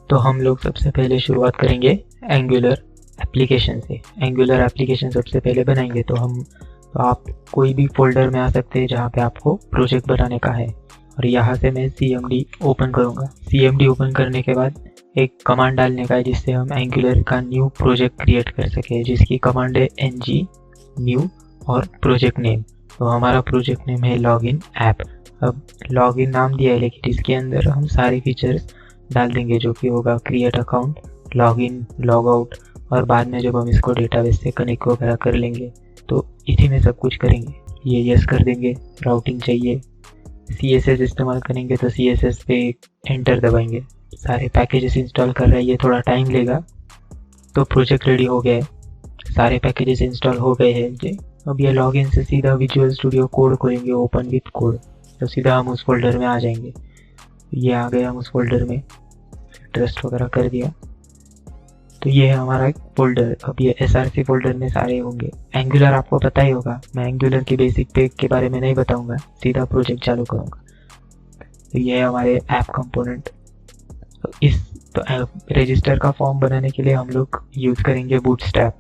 तो हम लोग सबसे पहले शुरुआत करेंगे एंगुलर एप्लीकेशन से। एंगुलर एप्लीकेशन सबसे पहले बनाएंगे तो आप कोई भी फोल्डर में आ सकते हैं जहाँ पे आपको प्रोजेक्ट बनाने का है। और यहाँ से मैं CMD ओपन करूँगा। CMD ओपन करने के बाद एक कमांड डालने का है जिससे हम एंगुलर का न्यू प्रोजेक्ट क्रिएट कर सके, जिसकी कमांड है ng न्यू और प्रोजेक्ट नेम। तो हमारा प्रोजेक्ट नेम है लॉगिन ऐप। अब लॉगिन नाम दिया है लेकिन इसके अंदर हम सारे फीचर्स डाल देंगे जो कि होगा create account, login, log out, और बाद में जब हम इसको डेटाबेस से कनेक्ट वगैरह कर लेंगे तो इसी में सब कुछ करेंगे। ये यस कर देंगे। राउटिंग चाहिए, CSS इस्तेमाल करेंगे तो CSS पे एंटर दबाएंगे। सारे पैकेजेस इंस्टॉल कर रहा है, ये थोड़ा टाइम लेगा। तो प्रोजेक्ट रेडी हो गया है, सारे पैकेजेस इंस्टॉल हो गए हैं। अब ये लॉगिन से सीधा विजुअल स्टूडियो कोड खोलेंगे, ओपन विथ कोड, तो सीधा हम उस फोल्डर में आ जाएंगे। ये आ गए हम उस फोल्डर में, ट्रस्ट वगैरह कर दिया। तो ये है हमारा एक फोल्डर। अब ये SRC फोल्डर में सारे होंगे। एंगुलर आपको पता ही होगा, मैं एंगुलर की बेसिक पे के बारे में नहीं बताऊंगा, सीधा प्रोजेक्ट चालू करूंगा। तो ये है हमारे ऐप कंपोनेंट। इस रजिस्टर का फॉर्म बनाने के लिए हम लोग यूज़ करेंगे बूटस्ट्रैप।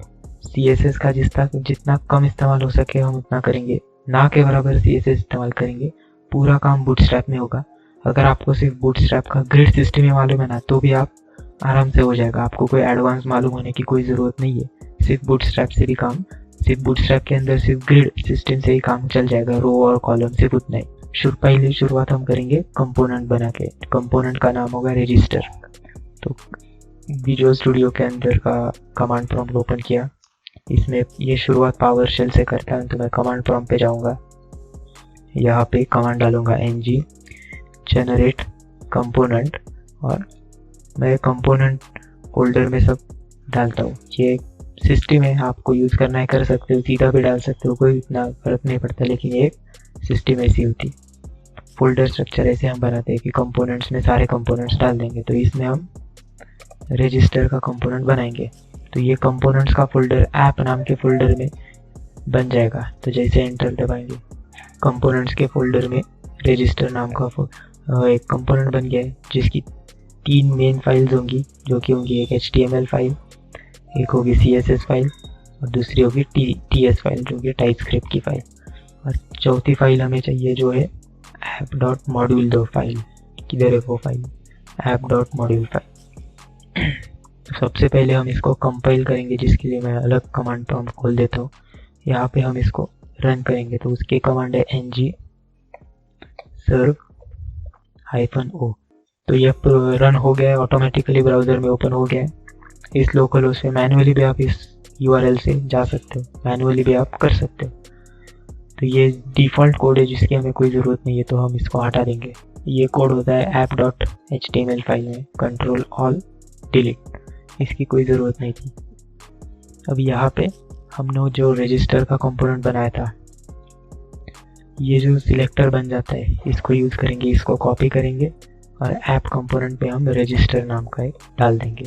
CSS का जितना कम इस्तेमाल हो सके हम उतना करेंगे, ना के बराबर CSS इस्तेमाल करेंगे। पूरा काम बूटस्ट्रैप में होगा। अगर आपको सिर्फ बूटस्ट्रैप का ग्रिड सिस्टम ही मालूम है ना, तो भी आप आराम से हो जाएगा। आपको कोई एडवांस मालूम होने की कोई ज़रूरत नहीं है। सिर्फ बूटस्ट्रैप से भी काम, सिर्फ बूटस्ट्रैप के अंदर सिर्फ ग्रिड सिस्टम से ही काम चल जाएगा। रो और कॉलम सिर्फ उतना ही। पहली शुरुआत हम करेंगे कंपोनेंट बना के। कंपोनेंट का नाम होगा रजिस्टर। तो विजुअल स्टूडियो के अंदर का कमांड प्रॉम्प्ट ओपन किया। इसमें ये शुरुआत पावर शेल से करता है, तो मैं कमांड प्रॉम्प्ट पे जाऊंगा। यहाँ पे कमांड डालूंगा ng जनरेट कंपोनेंट, और मैं कंपोनेंट फोल्डर में सब डालता हूँ। ये सिस्टम है, आपको यूज़ करना है कर सकते हो, सीधा भी डाल सकते हो, कोई इतना फर्क नहीं पड़ता। लेकिन ये सिस्टम ऐसी होती। फोल्डर स्ट्रक्चर ऐसे हम बनाते हैं कि कंपोनेंट्स में सारे कंपोनेंट्स डाल देंगे। तो इसमें हम रजिस्टर का कंपोनेंट बनाएंगे। तो ये कंपोनेंट्स का फोल्डर ऐप नाम के फोल्डर में बन जाएगा। तो जैसे एंटर दबाएंगे, कंपोनेंट्स के फोल्डर में रजिस्टर नाम का एक कंपोनेंट बन गया है, जिसकी 3 मेन फाइल्स होंगी, जो कि होंगी एक HTML फाइल, एक होगी CSS फाइल, और दूसरी होगी TS फाइल जो कि टाइपस्क्रिप्ट की फाइल, और चौथी फाइल हमें चाहिए जो है app.module फाइल। किधर है वो फाइल? app.module file. तो सबसे पहले हम इसको कंपाइल करेंगे, जिसके लिए मैं अलग कमांड प्रॉम्प्ट खोल देता हूँ। यहाँ पे हम इसको रन करेंगे तो उसकी कमांड है ng serve -o। तो ये रन हो गया है, ऑटोमेटिकली ब्राउज़र में ओपन हो गया है। इस लोकल होस्ट से मैनुअली भी आप इस URL से जा सकते हो, मैनुअली भी आप कर सकते हो। तो ये डिफ़ॉल्ट कोड है जिसकी हमें कोई ज़रूरत नहीं है, तो हम इसको हटा देंगे। ये कोड होता है app.html फाइल में, Ctrl+Alt+Delete, इसकी कोई ज़रूरत नहीं थी। अब यहाँ पे हमने जो रजिस्टर का कंपोनेंट बनाया था, ये जो सिलेक्टर बन जाता है, इसको यूज़ करेंगे। इसको कॉपी करेंगे और ऐप कंपोनेंट पे हम रजिस्टर नाम का एक डाल देंगे।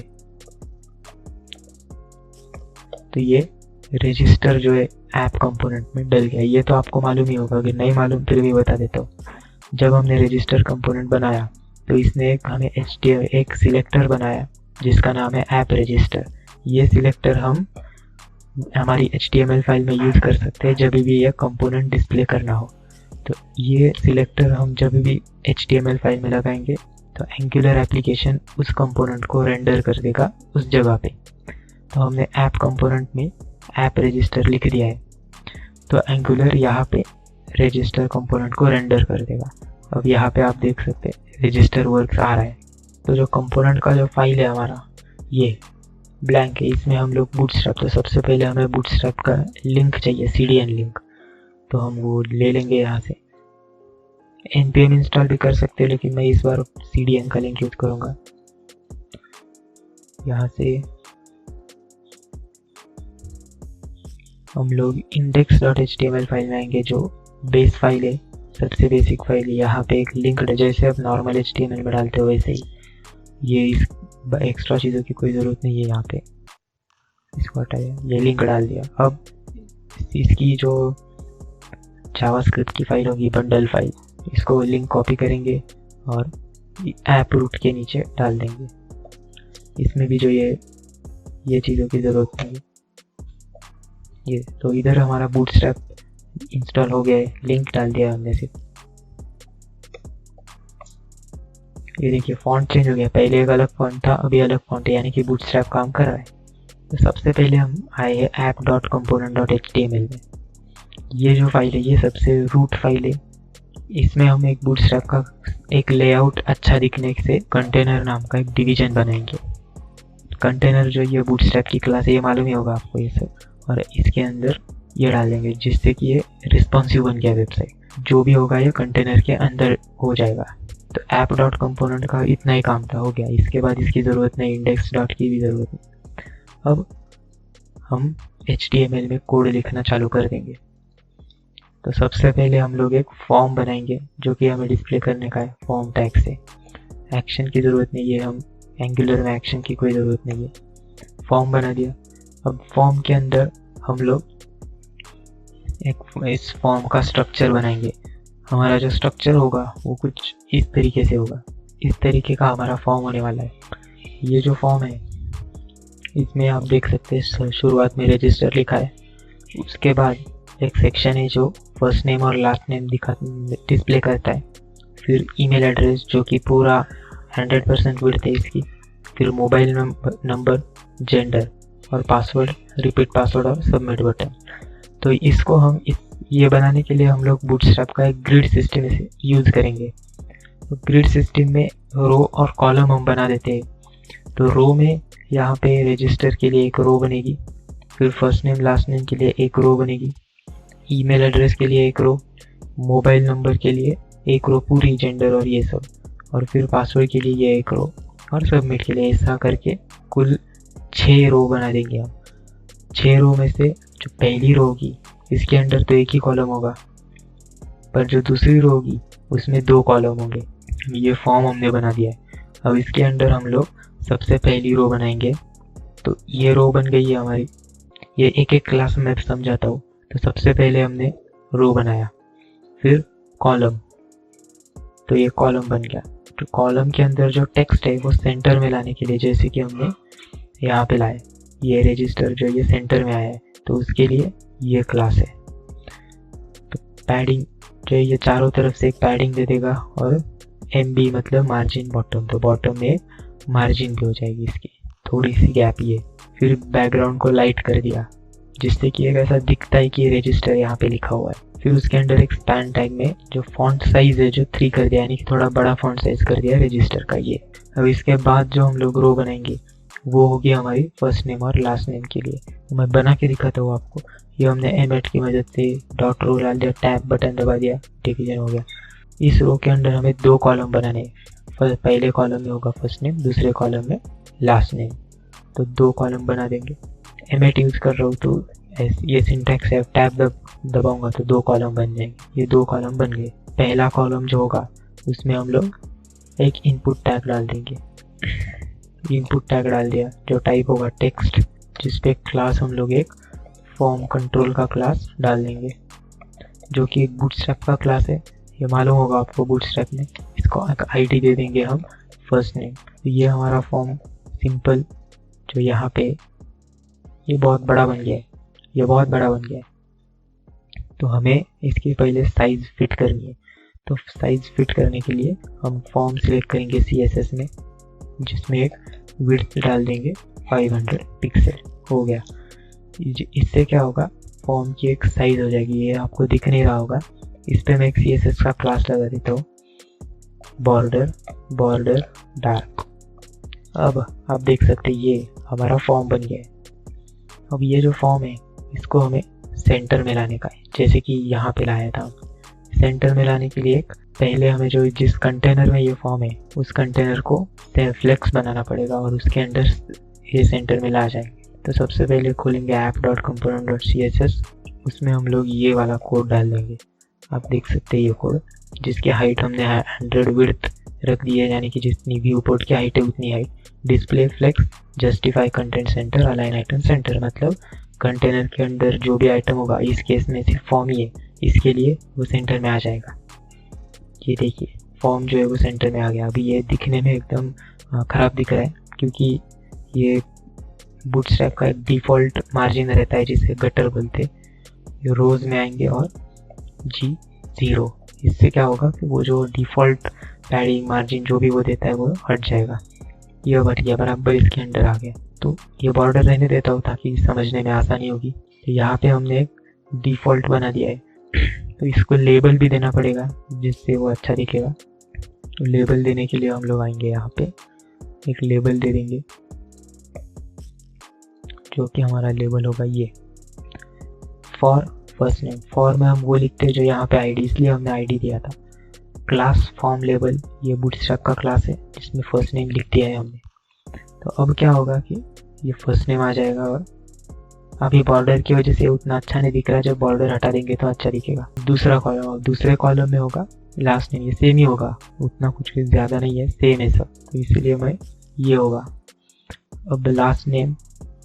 तो ये रजिस्टर जो है ऐप कंपोनेंट में डल गया। ये तो आपको मालूम ही होगा, अगर नहीं मालूम फिर भी बता देता हूँ। जब हमने रजिस्टर कंपोनेंट बनाया तो इसने हमें एक सिलेक्टर बनाया जिसका नाम है ऐप रजिस्टर। ये सिलेक्टर हम हमारी HTML फाइल में यूज़ कर सकते हैं जब भी यह कंपोनेंट डिस्प्ले करना हो। तो ये सिलेक्टर हम जब भी HTML फाइल में लगाएंगे तो एंगुलर एप्लीकेशन उस कंपोनेंट को रेंडर कर देगा उस जगह पे। तो हमने ऐप कंपोनेंट में ऐप रजिस्टर लिख दिया है, तो एंगुलर यहाँ पे रजिस्टर कंपोनेंट को रेंडर कर देगा। अब यहाँ पे आप देख सकते हैं रजिस्टर वर्क्स आ रहा है। तो जो कंपोनेंट का जो फाइल है हमारा, ये ब्लैंक है, इसमें हम लोग बूटस्ट्रैप, तो सबसे पहले हमें बूटस्ट्रैप का लिंक चाहिए, CDN लिंक। तो हम वो ले लेंगे यहाँ से। npm इंस्टॉल भी कर सकते हैं, लेकिन मैं इस बार CDN का लिंक यूज करूँगा। यहाँ से हम लोग index.html फाइल में आएंगे, जो बेस फाइल है, सबसे बेसिक फाइल। यहाँ पे एक लिंक, जैसे आप नॉर्मल HTML में डालते हो वैसे ही, ये इस एक्स्ट्रा चीज़ों की कोई ज़रूरत नहीं है। यहाँ पे इसको हटाया, ये लिंक डाल दिया। अब इसकी जो जावास्क्रिप्ट की फाइल होगी, बंडल फाइल, इसको लिंक कॉपी करेंगे और ऐप रूट के नीचे डाल देंगे। इसमें भी जो ये चीज़ों की ज़रूरत नहीं है। ये तो इधर हमारा बूटस्ट्रैप इंस्टॉल हो गया है, लिंक डाल दिया हमने सिर्फ। ये देखिए फॉन्ट चेंज हो गया, पहले एक अलग फॉन्ट था, अभी अलग फॉन्ट है, यानी कि बूटस्ट्रैप काम कर रहा है। तो सबसे पहले हम आए हैं app.component.html में। ये जो फाइल है ये सबसे रूट फाइल है। इसमें हम एक बूटस्ट्रैप का एक लेआउट अच्छा दिखने से कंटेनर नाम का एक डिवीजन बनाएंगे। कंटेनर जो ये बूटस्ट्रैप की क्लास है, ये मालूम ही होगा आपको ये सब, और इसके अंदर ये डाल देंगे जिससे कि ये रिस्पॉन्सिव बन गया वेबसाइट। जो भी होगा ये कंटेनर के अंदर हो जाएगा। तो app.component का इतना ही काम था, हो गया। इसके बाद इसकी ज़रूरत नहीं, index की भी ज़रूरत नहीं। अब हम HTML में कोड लिखना चालू कर देंगे। तो सबसे पहले हम लोग एक फॉर्म बनाएंगे जो कि हमें डिस्प्ले करने का है फॉर्म टैग से। एक्शन की ज़रूरत नहीं है, हम एंगुलर में एक्शन की कोई ज़रूरत नहीं है। फॉर्म बना दिया। अब फॉर्म के अंदर हम लोग एक इस फॉर्म का स्ट्रक्चर बनाएंगे। हमारा जो स्ट्रक्चर होगा वो कुछ इस तरीके से होगा। इस तरीके का हमारा फॉर्म होने वाला है। ये जो फॉर्म है इसमें आप देख सकते हैं शुरुआत में रजिस्टर लिखा है, उसके बाद एक सेक्शन है जो फर्स्ट नेम और लास्ट नेम डिस्प्ले करता है, फिर ईमेल एड्रेस जो कि पूरा 100% विड्थ है इसकी, फिर मोबाइल नंबर, जेंडर और पासवर्ड, रिपीट पासवर्ड और सबमिट बटन। तो इसको हम ये बनाने के लिए हम लोग बूटस्ट्रैप का एक ग्रिड सिस्टम यूज़ करेंगे। तो ग्रिड सिस्टम में रो और कॉलम हम बना देते हैं। तो रो में यहाँ पे रजिस्टर के लिए एक रो बनेगी, फिर फर्स्ट नेम लास्ट नेम के लिए एक रो बनेगी, ईमेल एड्रेस के लिए एक रो, मोबाइल नंबर के लिए एक रो पूरी, जेंडर और ये सब, और फिर पासवर्ड के लिए ये एक रो, और सबमिट के लिए। ऐसा करके कुल 6 रो बना देंगे हम। 6 रो में से जो पहली रो होगी इसके अंदर तो एक ही कॉलम होगा, पर जो दूसरी रो होगी उसमें 2 कॉलम होंगे। ये फॉर्म हमने बना दिया है। अब इसके अंदर हम लोग सबसे पहली रो बनाएंगे। तो ये रो बन गई है हमारी। ये एक एक क्लास में समझाता हूँ। तो सबसे पहले हमने रो बनाया, फिर कॉलम, तो ये कॉलम बन गया। तो कॉलम के अंदर जो टेक्स्ट है वो सेंटर में लाने के लिए, जैसे कि हमने यहाँ पे लाए, ये रजिस्टर जो ये सेंटर में आया है, तो उसके लिए ये क्लास है। तो पैडिंग जो ये चारों तरफ से एक पैडिंग दे देगा, और MB मतलब मार्जिन बॉटम, तो बॉटम में मार्जिन भी हो जाएगी इसकी थोड़ी सी गैप ये। फिर बैकग्राउंड को लाइट कर दिया जिससे कि एक ऐसा दिखता है कि रजिस्टर यहाँ पे लिखा हुआ है। फिर उसके अंदर एक स्पैन टैग में जो फॉन्ट साइज है जो 3 कर दिया, यानी कि थोड़ा बड़ा फॉन्ट साइज कर दिया रजिस्टर का ये। अब इसके बाद जो हम लोग रो बनाएंगे वो होगी हमारी फर्स्ट नेम और लास्ट नेम के लिए। तो मैं बना के दिखाता हूँ आपको। ये हमने एमेट की मदद से डॉट रो डाल दिया, टैब बटन दबा दिया, डिवीजन हो गया। इस रो के अंदर हमें 2 कॉलम बनाने हैं। पहले कॉलम में होगा फर्स्ट नेम, दूसरे कॉलम में लास्ट नेम, तो 2 कॉलम बना देंगे। एमेट यूज़ कर रहा हूँ तो ये सिंटैक्स है, टैब दबाऊंगा तो 2 कॉलम बन जाएंगे। ये 2 कॉलम बन गए। पहला कॉलम जो होगा उसमें हम लोग एक इनपुट टैग डाल देंगे। इनपुट टैग डाल दिया, जो टाइप होगा टेक्स्ट, जिसपे क्लास हम लोग एक फॉर्म कंट्रोल का क्लास डाल देंगे जो कि एक बूटस्ट्रैप का क्लास है, ये मालूम होगा आपको बूटस्ट्रैप में। इसको एक ID दे देंगे हम फर्स्ट नेम। तो ये हमारा फॉर्म सिंपल जो यहाँ पे ये बहुत बड़ा बन गया है, ये बहुत बड़ा बन गया है। तो हमें इसकी पहले साइज फिट करनी है। तो साइज फिट करने के लिए हम फॉर्म सिलेक्ट करेंगे CSS में, जिसमें एक विड्थ डाल देंगे 500 पिक्सल। हो गया। इससे क्या होगा, फॉर्म की एक साइज हो जाएगी। ये आपको दिख नहीं रहा होगा। इस पे मैं एक CSS का क्लास लगा देता हूँ, बॉर्डर डार्क। अब आप देख सकते हैं ये हमारा फॉर्म बन गया है। अब ये जो फॉर्म है इसको हमें सेंटर में लाने का है, जैसे कि यहाँ पे लाया था। सेंटर में लाने के लिए पहले हमें जो जिस कंटेनर में ये फॉर्म है उस कंटेनर को फ्लेक्स बनाना पड़ेगा और उसके अंदर ये सेंटर में ला जाएंगे। तो सबसे पहले खोलेंगे app.component.css, उसमें हम लोग ये वाला कोड डाल देंगे। आप देख सकते हैं ये कोड, जिसकी हाइट हमने 100 विड्थ रख दी है, यानी कि जितनी व्यू पोर्ट की हाइट है उतनी height. Display flex, justify content centre, align item centre, मतलब कंटेनर के अंदर जो भी आइटम होगा, इस केस में सिर्फ फॉर्म ही है, इसके लिए वो सेंटर में आ जाएगा। ये देखिए फॉर्म जो है वो सेंटर में आ गया। अभी ये दिखने में एकदम ख़राब दिख रहा है क्योंकि ये बूटस्ट्रैप का एक डिफ़ॉल्ट मार्जिन रहता है जिसे गटर बोलते हैं। ये रोज़ में आएंगे और G0, इससे क्या होगा कि वो जो डिफ़ॉल्ट पैडिंग मार्जिन जो भी वो देता है वो हट जाएगा। ये हट गया, बराबर इसके अंडर आ गया। तो ये बॉर्डर रहने देता हूँ ताकि समझने में आसानी होगी। तो यहाँ पे हमने एक डिफ़ॉल्ट बना दिया है, तो इसको लेबल भी देना पड़ेगा जिससे वो अच्छा दिखेगा। तो लेबल देने के लिए हम लोग आएंगे यहाँ पे, एक लेबल दे देंगे जो कि हमारा लेबल होगा ये फॉर फर्स्ट नेम। फॉर में हम वो लिखते हैं जो यहाँ पे आईडी, इसलिए हमने आईडी दिया था। क्लास फॉर्म लेबल, ये बूटस्ट्रैप का क्लास है जिसमें फर्स्ट नेम लिख दिया है हमने। तो अब क्या होगा कि ये फर्स्ट नेम आ जाएगा और अभी बॉर्डर की वजह से उतना अच्छा नहीं दिख रहा है, जब बॉर्डर हटा देंगे तो अच्छा दिखेगा। दूसरा कॉलम, अब दूसरे कॉलम में होगा लास्ट नेम, ये सेम ही होगा, उतना कुछ ज़्यादा नहीं है, सेम है सब, तो इसीलिए मैं ये होगा। अब लास्ट नेम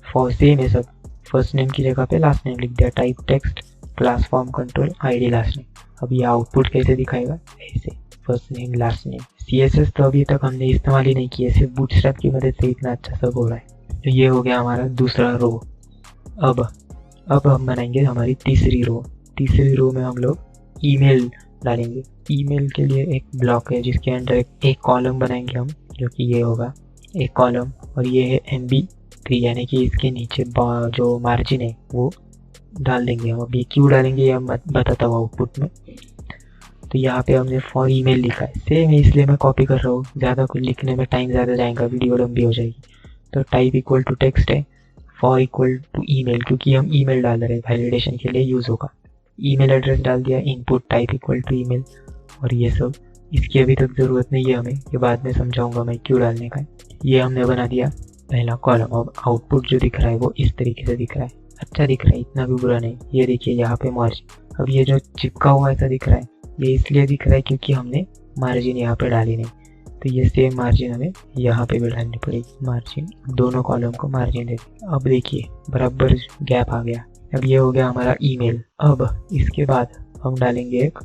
फॉर सेम है सब, फर्स्ट नेम की जगह पे लास्ट नेम लिख दिया। Type text class form control ID last name. अब ये आउटपुट कैसे दिखाएगा, ऐसे first name last name. CSS तो अभी तक हमने इस्तेमाल ही नहीं किया, सिर्फ बूटस्ट्रैप की मदद से इतना अच्छा सब हो रहा है। तो ये हो गया हमारा दूसरा रो। अब हम बनाएंगे हमारी तीसरी रो। तीसरी रो में हम लोग ईमेल डालेंगे। ईमेल के लिए एक ब्लॉक है जिसके अंदर एक कॉलम बनाएंगे हम, जो कि ये होगा एक कॉलम, और ये है MB3, यानी कि इसके नीचे जो मार्जिन है वो डाल देंगे हम। अब ये क्यों डालेंगे ये हम बताता हूँ आउटपुट में। तो यहाँ पे हमने फॉर ईमेल लिखा है, सेम है इसलिए मैं कॉपी कर रहा हूँ, ज़्यादा कुछ लिखने में टाइम ज़्यादा जाएगा, वीडियो लंबी हो जाएगी। तो टाइप इक्वल टू टेक्स्ट है, फॉर इक्वल टू ईमेल, क्योंकि हम ईमेल डाल रहे हैं, वैलिडेशन के लिए यूज़ होगा। ईमेल एड्रेस डाल दिया, input type equal to email, और ये सब इसकी अभी तक ज़रूरत नहीं है हमें, ये बाद में समझाऊंगा मैं क्यों डालने का है। ये हमने बना दिया पहला कॉलम। अब आउटपुट जो दिख रहा है वो इस तरीके से दिख रहा है, अच्छा दिख रहा है, इतना भी बुरा नहीं। ये देखिए यहाँ पे मार्जिन, अब ये जो चिपका हुआ ऐसा दिख रहा है, ये इसलिए दिख रहा है क्योंकि हमने मार्जिन यहाँ पे डाली नहीं। तो ये सेम मार्जिन हमें यहाँ पे भी डालनी पड़ेगी, मार्जिन दोनों कॉलम को मार्जिन दे। अब देखिए बराबर गैप आ गया। अब ये हो गया हमारा ईमेल। अब इसके बाद हम डालेंगे एक,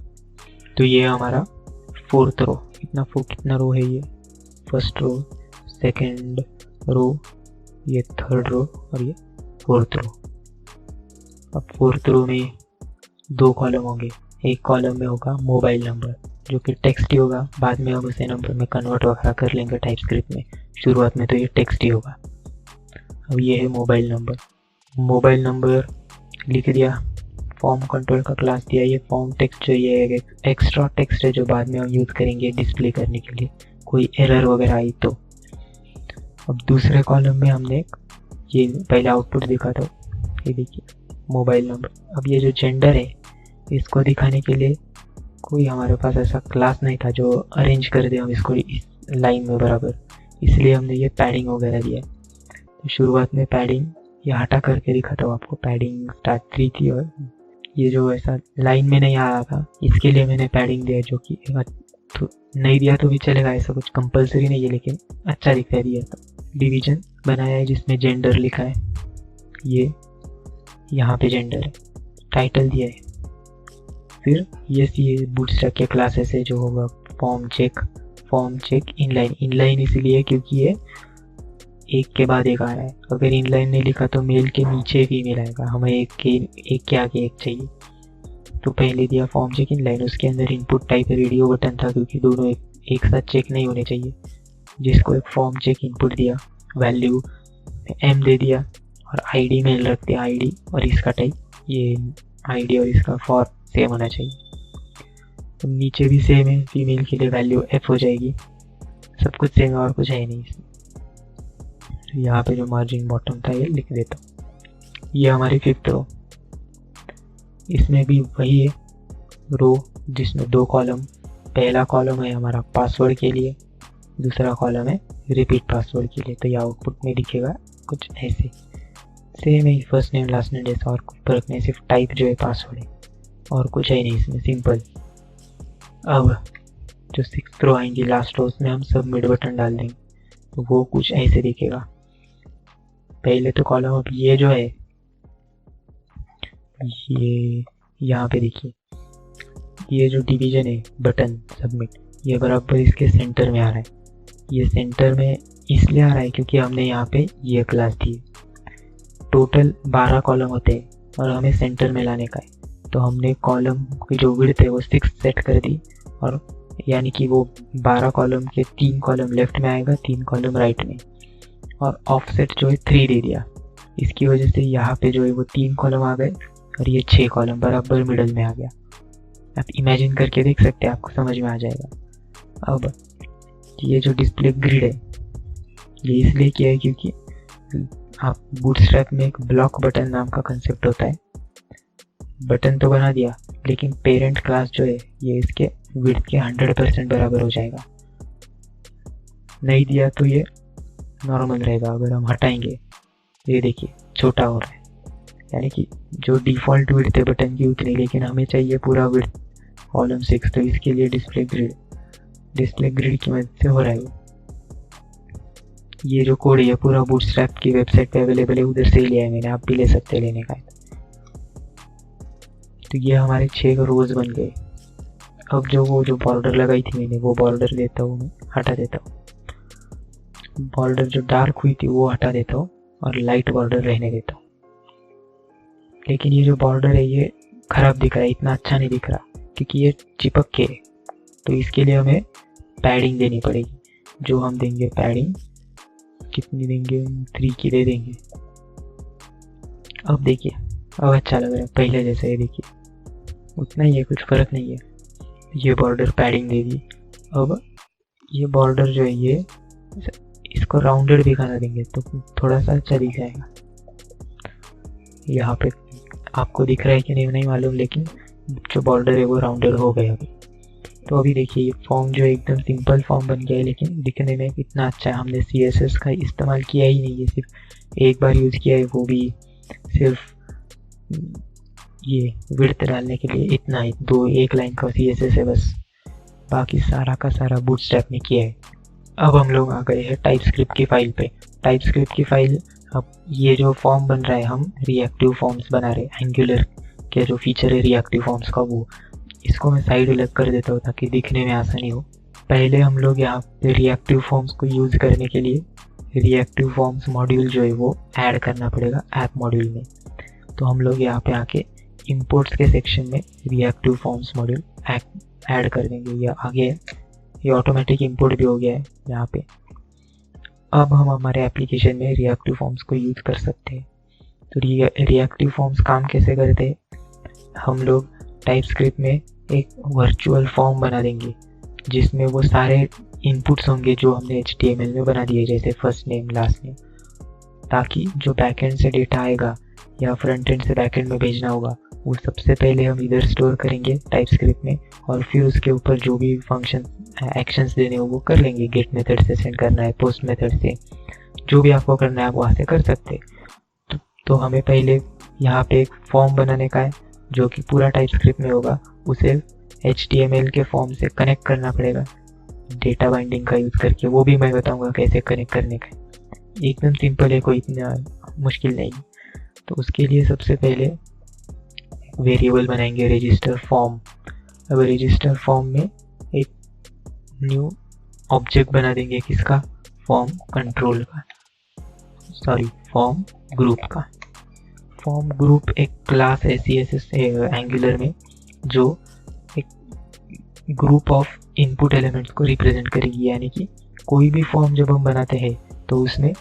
तो ये हमारा फोर्थ रो। कितना रो है ये, फर्स्ट रो, सेकंड रो, ये थर्ड रो और ये फोर्थ रो। अब फोर्थ रो में दो कॉलम होंगे, एक कॉलम में होगा मोबाइल नंबर जो कि टेक्स्ट ही होगा, बाद में हम उसे नंबर में कन्वर्ट वगैरह कर लेंगे टाइपस्क्रिप्ट में, शुरुआत में तो ये टेक्स्ट ही होगा। अब ये है मोबाइल नंबर। मोबाइल नंबर लिख दिया, फॉर्म कंट्रोल का क्लास दिया। ये फॉर्म टेक्स्ट जो ये एक एक्स्ट्रा टेक्स्ट है जो बाद में हम यूज़ करेंगे डिस्प्ले करने के लिए, कोई एरर वगैरह आई तो। अब दूसरे कॉलम में हमने ये पहले आउटपुट दिखा था, ये देखिए मोबाइल नंबर। अब ये जो जेंडर है इसको दिखाने के लिए कोई हमारे पास ऐसा क्लास नहीं था जो अरेंज कर दे हम इसको इस लाइन में बराबर, इसलिए हमने ये पैडिंग वगैरह दिया। तो शुरुआत में पैडिंग ये हटा करके दिखाता हूँ आपको, पैडिंग स्टार्ट 3 थी और ये जो ऐसा लाइन में नहीं आ रहा था इसके लिए मैंने पैडिंग दिया, जो कि तो नहीं दिया तो भी चलेगा, ऐसा कुछ कंपलसरी नहीं है, लेकिन अच्छा दिखता दिया। तो डिवीजन बनाया है जिसमें जेंडर लिखा है, ये यहाँ पे जेंडर है, टाइटल दिया है। फिर ये बूटस्ट्रैप के क्लासेस है जो होगा फॉर्म चेक इनलाइन। इनलाइन इसलिए क्योंकि ये एक के बाद एक आ रहा है, अगर इनलाइन नहीं लिखा तो मेल के नीचे फीमेल आएगा, हमें एक के आगे एक चाहिए। तो पहले दिया फॉर्म चेक इनलाइन, उसके अंदर इनपुट टाइप रेडियो बटन था क्योंकि दोनों एक साथ चेक नहीं होने चाहिए, जिसको एक फॉर्म चेक इनपुट दिया, वैल्यू M दे दिया और ID मेल रख दिया, ID और इसका टाइप ये ID और इसका फॉर सेम होना चाहिए। तो नीचे भी सेम है, फीमेल के लिए वैल्यू F हो जाएगी, सब कुछ सेम है और कुछ है नहीं इसमें। तो यहाँ पे जो मार्जिन बॉटम था ये लिख देता हूँ। ये हमारी 5th रो, इसमें भी वही है रो जिसमें दो कॉलम, पहला कॉलम है हमारा पासवर्ड के लिए, दूसरा कॉलम है रिपीट पासवर्ड के लिए। तो ये आउटपुट में दिखेगा कुछ ऐसे, सेम है फर्स्ट नेम लास्ट नेम जैसा, और कुछ फर्क नहीं, सिर्फ टाइप जो है पासवर्ड है और कुछ है नहीं इसमें, सिंपल। अब जो 6th रो आएंगी लास्ट रो, उसमें हम सबमिट बटन डाल देंगे, तो वो कुछ ऐसे दिखेगा। पहले तो कॉलम, अब ये जो है ये यहाँ पे देखिए, ये जो डिवीजन है बटन सबमिट, ये बराबर इसके सेंटर में आ रहा है। ये सेंटर में इसलिए आ रहा है क्योंकि हमने यहाँ पे ये क्लास दी है। टोटल 12 कॉलम होते हैं और हमें सेंटर में लाने का है, तो हमने कॉलम की जो विड्थ है वो 6 सेट कर दी, और यानी कि वो 12 कॉलम के 3 कॉलम लेफ्ट में आएगा, 3 कॉलम राइट में, और ऑफसेट जो है 3 दे दिया। इसकी वजह से यहाँ पे जो है वो 3 कॉलम आ गए और ये 6 कॉलम बराबर मिडल में आ गया। आप इमेजिन करके देख सकते हैं, आपको समझ में आ जाएगा। अब ये जो डिस्प्ले ग्रिड है ये इसलिए किया है क्योंकि आप बूटस्ट्रैप में एक ब्लॉक बटन नाम का कंसेप्ट होता है। बटन तो बना दिया, लेकिन पेरेंट क्लास जो है ये इसके विड्थ के 100% बराबर हो जाएगा। नहीं दिया तो ये नॉर्मल रहेगा। अगर हम हटाएंगे ये देखिए छोटा हो रहा है, यानी कि जो डिफ़ॉल्ट विड्थ है बटन की उतनी, लेकिन हमें चाहिए पूरा विड्थ कॉलम 6, तो इसके लिए डिस्प्ले ग्रिड की मदद से हो रहा है। ये जो कोड है पूरा बूटस्ट्रैप की वेबसाइट पे अवेलेबल है, उधर से ही लिया है मैंने, आप भी ले सकते हैं लेने का है। तो ये हमारे 6 रोज बन गए। अब जो बॉर्डर लगाई थी मैंने, वो बॉर्डर लेता हूँ मैं, हटा देता हूँ। बॉर्डर जो डार्क हुई थी वो हटा देता हूँ और लाइट बॉर्डर रहने देता हूँ। लेकिन ये जो बॉर्डर है ये खराब दिख रहा है, इतना अच्छा नहीं दिख रहा क्योंकि ये चिपक के, तो इसके लिए हमें पैडिंग देनी पड़ेगी। जो हम देंगे पैडिंग कितनी देंगे, 3 की दे देंगे। अब देखिए, अब अच्छा लग रहा है पहले जैसा। ये देखिए उतना ही है, कुछ फर्क नहीं है। ये बॉर्डर पैडिंग दे दी। अब ये बॉर्डर जो है ये इसको राउंडेड दिखाना देंगे तो थोड़ा सा अच्छा दिख जाएगा। यहाँ पे आपको दिख रहा है कि नहीं मालूम, लेकिन जो बॉर्डर है वो राउंडेड हो गया अभी। तो अभी देखिए ये फॉर्म जो एकदम सिंपल फॉर्म बन गया है, लेकिन दिखने में इतना अच्छा है। हमने CSS का इस्तेमाल किया ही नहीं है, सिर्फ एक बार यूज़ किया है, वो भी सिर्फ ये विड्थ डालने के लिए। इतना ही 1 लाइन का CSS है बस, बाकी सारा का सारा बूटस्ट्रैप ने किया है। अब हम लोग आ गए हैं टाइपस्क्रिप्ट की फाइल पे। टाइपस्क्रिप्ट की फाइल, अब ये जो फॉर्म बन रहा है हम रिएक्टिव फॉर्म्स बना रहे हैं। एंगुलर के जो फीचर है रिएक्टिव फॉर्म्स का, वो इसको मैं साइड अलग कर देता हूँ ताकि दिखने में आसानी हो। पहले हम लोग यहाँ पे रिएक्टिव फॉर्म्स को यूज़ करने के लिए रिएक्टिव फॉर्म्स मॉड्यूल जो है वो ऐड करना पड़ेगा ऐप मॉड्यूल में। तो हम लोग यहाँ पे आके इंपोर्ट्स के सेक्शन में रिएक्टिव फॉर्म्स मॉड्यूल ऐड कर देंगे। ये आगे ये ऑटोमेटिक इंपोर्ट भी हो गया है यहाँ पे। अब हम हमारे एप्लीकेशन में रिएक्टिव फॉर्म्स को यूज़ कर सकते हैं। तो रिएक्टिव फॉर्म्स काम कैसे करते हैं, हम लोग टाइपस्क्रिप्ट में एक वर्चुअल फॉर्म बना देंगे जिसमें वो सारे इनपुट्स होंगे जो हमने HTML में बना दिए, जैसे फर्स्ट नेम लास्ट नेम, ताकि जो बैकएंड से डेटा आएगा या फ्रंट एंड से बैकएंड में भेजना होगा वो सबसे पहले हम इधर स्टोर करेंगे टाइपस्क्रिप्ट में, और फिर उसके ऊपर जो भी फंक्शन एक्शंस देने हो वो कर लेंगे। गेट मेथड से सेंड करना है, पोस्ट मेथड से, जो भी आपको करना है आप वहाँ से कर सकते हैं। तो हमें पहले यहाँ पे एक फॉर्म बनाने का है जो कि पूरा टाइपस्क्रिप्ट में होगा। उसे HTML के फॉर्म से कनेक्ट करना पड़ेगा डेटा बाइंडिंग का यूज़ करके। वो भी मैं बताऊंगा कैसे कनेक्ट करने का। एकदम सिंपल है, कोई इतना मुश्किल नहीं। तो उसके लिए सबसे पहले वेरिएबल बनाएंगे रजिस्टर फॉर्म। अब रजिस्टर फॉर्म में एक न्यू ऑब्जेक्ट बना देंगे, किसका, फॉर्म कंट्रोल का, फॉर्म ग्रुप का। फॉर्म ग्रुप एक क्लास है CSS एंगुलर में जो एक ग्रुप ऑफ इनपुट एलिमेंट्स को रिप्रेजेंट करेगी। यानी कि कोई भी फॉर्म जब हम बनाते हैं तो उसमें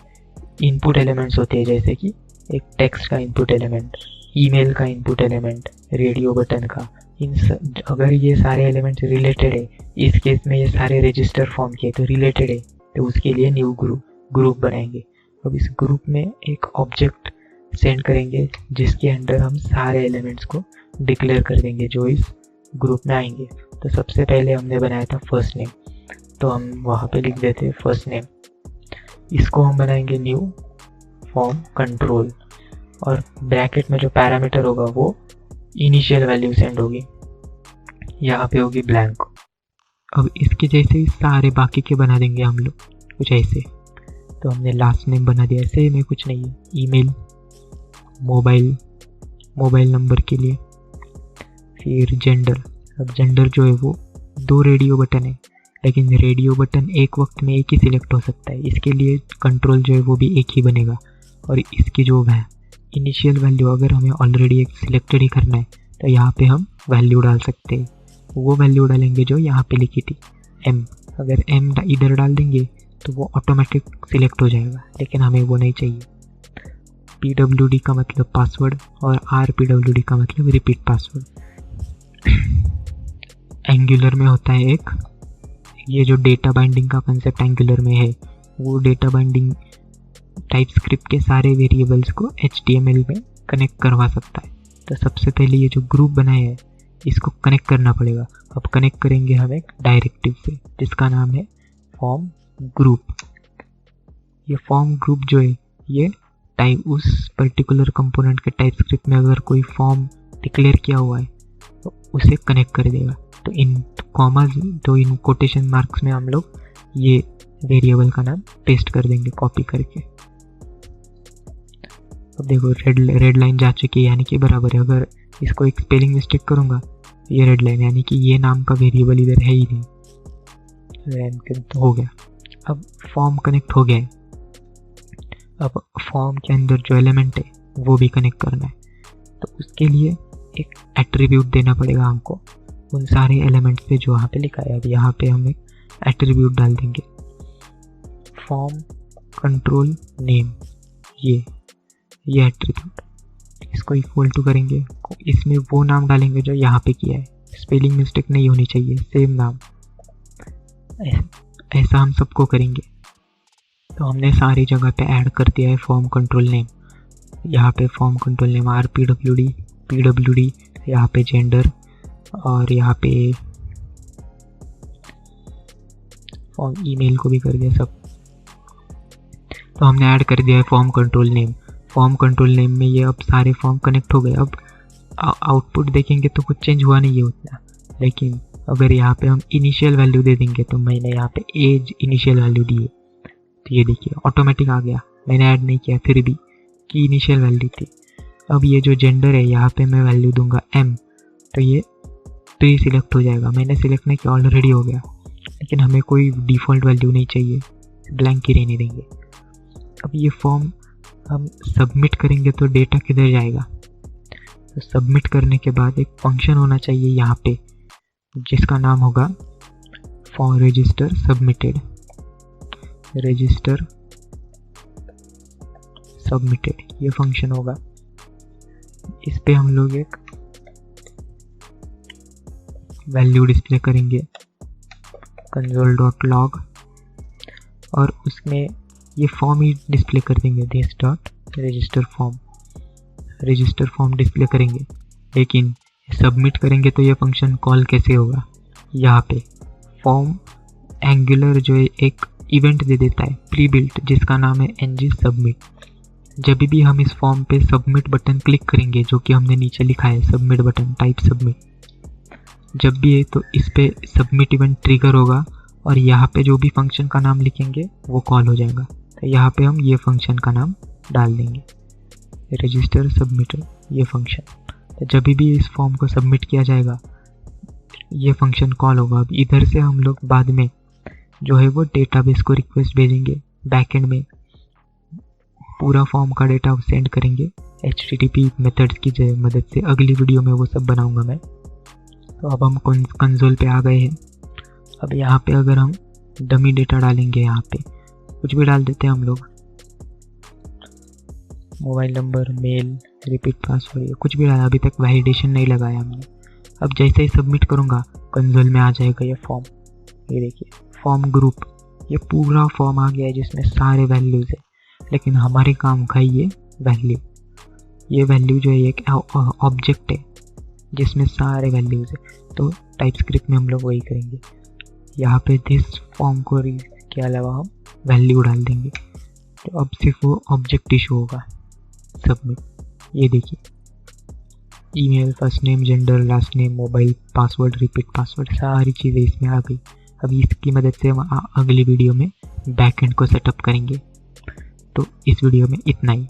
इनपुट एलिमेंट्स होते हैं, जैसे कि एक टेक्स्ट का इनपुट एलिमेंट, ईमेल का इनपुट एलिमेंट, रेडियो बटन का। अगर ये सारे एलिमेंट्स रिलेटेड है, इस केस में ये सारे रजिस्टर फॉर्म के तो रिलेटेड है, तो उसके लिए न्यू ग्रुप बनाएंगे। अब इस ग्रुप में एक ऑब्जेक्ट सेंड करेंगे जिसके अंदर हम सारे एलिमेंट्स को डिक्लेयर कर देंगे जो इस ग्रुप में आएंगे। तो सबसे पहले हमने बनाया था फर्स्ट नेम, तो हम वहाँ पे लिख देते हैं फर्स्ट नेम। इसको हम बनाएंगे न्यू फॉर्म कंट्रोल, और ब्रैकेट में जो पैरामीटर होगा वो इनिशियल वैल्यू सेंड होगी, यहाँ पे होगी ब्लैंक। अब इसके जैसे ही सारे बाकी के बना देंगे हम लोग कुछ ऐसे। तो हमने लास्ट नेम बना दिया, ऐसे में कुछ नहीं है। ईमेल, मोबाइल नंबर के लिए, फिर जेंडर। अब जेंडर जो है वो 2 रेडियो बटन है, लेकिन रेडियो बटन एक वक्त में एक ही सिलेक्ट हो सकता है। इसके लिए कंट्रोल जो है वो भी एक ही बनेगा। और इसकी जो है इनिशियल वैल्यू अगर हमें ऑलरेडी एक सिलेक्टेड ही करना है तो यहाँ पे हम वैल्यू डाल सकते हैं। वो वैल्यू डालेंगे जो यहाँ पे लिखी थी m। अगर m इधर डाल देंगे तो वो ऑटोमेटिक सिलेक्ट हो जाएगा, लेकिन हमें वो नहीं चाहिए। pwd का मतलब पासवर्ड और rpwd का मतलब रिपीट पासवर्ड। एंगुलर में होता है एक, ये जो डेटा बाइंडिंग का कंसेप्ट एंगुलर में है, वो डेटा बाइंडिंग टाइपस्क्रिप्ट के सारे वेरिएबल्स को HTML में कनेक्ट करवा सकता है। तो सबसे पहले ये जो ग्रुप बनाया है इसको कनेक्ट करना पड़ेगा। अब कनेक्ट करेंगे हम एक डायरेक्टिव से जिसका नाम है फॉर्म ग्रुप। ये फॉर्म ग्रुप जो है ये टाइप उस पर्टिकुलर कंपोनेंट के टाइपस्क्रिप्ट में अगर कोई फॉर्म डिक्लेयर किया हुआ है तो उसे कनेक्ट कर देगा। तो इन कॉमास तो इन कोटेशन मार्क्स में हम लोग ये वेरिएबल का नाम पेस्ट कर देंगे कॉपी करके। अब देखो रेड लाइन जा चुकी है, यानी कि बराबर है। अगर इसको एक स्पेलिंग मिस्टेक करूँगा ये रेड लाइन, यानी कि ये नाम का वेरिएबल इधर है ही नहीं। तो हो गया। अब फॉर्म कनेक्ट हो गया है। अब फॉर्म के अंदर जो एलिमेंट है वो भी कनेक्ट करना है। तो उसके लिए एक एट्रीब्यूट देना पड़ेगा हमको उन सारे एलिमेंट्स पे जो यहाँ पे लिखा है। अब यहाँ पे हम एक एट्रीब्यूट डाल देंगे फॉर्म कंट्रोल नेम, ये एट्रीब्यूट। इसको इक्वल टू करेंगे, इसमें वो नाम डालेंगे जो यहाँ पे किया है। स्पेलिंग मिस्टेक नहीं होनी चाहिए, सेम नाम। ऐसा हम सबको करेंगे। तो हमने सारी जगह पे ऐड कर दिया है फॉर्म कंट्रोल नेम। यहाँ पे फॉर्म कंट्रोल नेम pwd, यहाँ पे जेंडर और यहाँ पे फॉर्म ईमेल को भी कर दिया सब। तो हमने ऐड कर दिया है form control name. Form control name में ये अब सारे फॉर्म कनेक्ट हो गए। अब आउटपुट देखेंगे तो कुछ चेंज हुआ नहीं है उतना, लेकिन अगर यहाँ पे हम इनिशियल वैल्यू दे देंगे तो मैंने यहाँ पे एज इनिशियल वैल्यू दी है तो ये देखिए ऑटोमेटिक आ गया। मैंने ऐड नहीं किया फिर भी कि इनिशियल वैल्यू थी। अब ये जो जेंडर है यहाँ पे मैं वैल्यू दूंगा m, तो ये प्री सिलेक्ट हो जाएगा। मैंने सिलेक्ट नहीं किया, ऑलरेडी हो गया, लेकिन हमें कोई डिफ़ॉल्ट वैल्यू नहीं चाहिए, ब्लैंक ही रहने देंगे। अब ये फॉर्म हम सबमिट करेंगे तो डेटा किधर जाएगा? तो सबमिट करने के बाद एक फंक्शन होना चाहिए यहाँ पे जिसका नाम होगा फॉर रजिस्टर सबमिटेड। ये फंक्शन होगा। इस पे हम लोग एक वैल्यू डिस्प्ले करेंगे console.log और उसमें ये फॉर्म ही डिस्प्ले कर देंगे this.register फॉर्म डिस्प्ले करेंगे। लेकिन सबमिट करेंगे तो ये फंक्शन कॉल कैसे होगा? यहाँ पे फॉर्म एंगुलर जो है एक इवेंट दे देता है प्री बिल्ट जिसका नाम है ng सबमिट। जब भी हम इस फॉर्म पे सबमिट बटन क्लिक करेंगे, जो कि हमने नीचे लिखा है सबमिट बटन टाइप सबमिट, जब भी है तो इस पे सबमिट इवेंट ट्रिगर होगा और यहाँ पे जो भी फंक्शन का नाम लिखेंगे वो कॉल हो जाएगा। तो यहाँ पे हम ये फंक्शन का नाम डाल देंगे रजिस्टर सबमिटेड, ये फंक्शन। तो जब भी इस फॉर्म को सबमिट किया जाएगा ये फंक्शन कॉल होगा। अब इधर से हम लोग बाद में जो है वो डेटाबेस को रिक्वेस्ट भेजेंगे, बैकएंड में पूरा फॉर्म का डेटा सेंड करेंगे HTTP मेथड्स की मदद से। अगली वीडियो में वो सब बनाऊंगा मैं। तो अब हम कंसोल पे आ गए हैं। अब यहाँ पे अगर हम डमी डेटा डालेंगे, यहाँ पे कुछ भी डाल देते हैं हम लोग, mobile number, mail, repeat password, कुछ भी डाला। अभी तक वैलिडेशन नहीं लगाया हमने। अब जैसे ही सबमिट करूँगा कंसोल में आ जाएगा ये फॉर्म। ये देखिए फॉर्म ग्रुप, ये पूरा फॉर्म आ गया है जिसमें सारे वैल्यूज़ है। लेकिन हमारे काम का ये वैल्यू, ये वैल्यू जो है एक ऑब्जेक्ट है जिसमें सारे वैल्यूज़ है। तो टाइपस्क्रिप्ट में हम लोग वही करेंगे। यहाँ पे दिस फॉर्म को के अलावा हम वैल्यू डाल देंगे। तो अब सिर्फ वो ऑब्जेक्ट इशू होगा सबमिट। ये देखिए email, first name, gender, last name, mobile, password, repeat password, सारी चीज़ें इसमें आ गई। अभी इसकी मदद से हम अगली वीडियो में बैकएंड को सेटअप करेंगे। तो इस वीडियो में इतना ही।